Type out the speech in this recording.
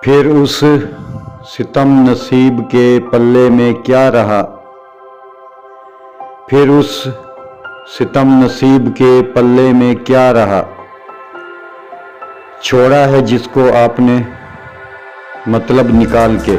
फिर उस सितम नसीब के पल्ले में क्या रहा, फिर उस सितम नसीब के पल्ले में क्या रहा। छोड़ा है जिसको आपने मतलब निकाल के।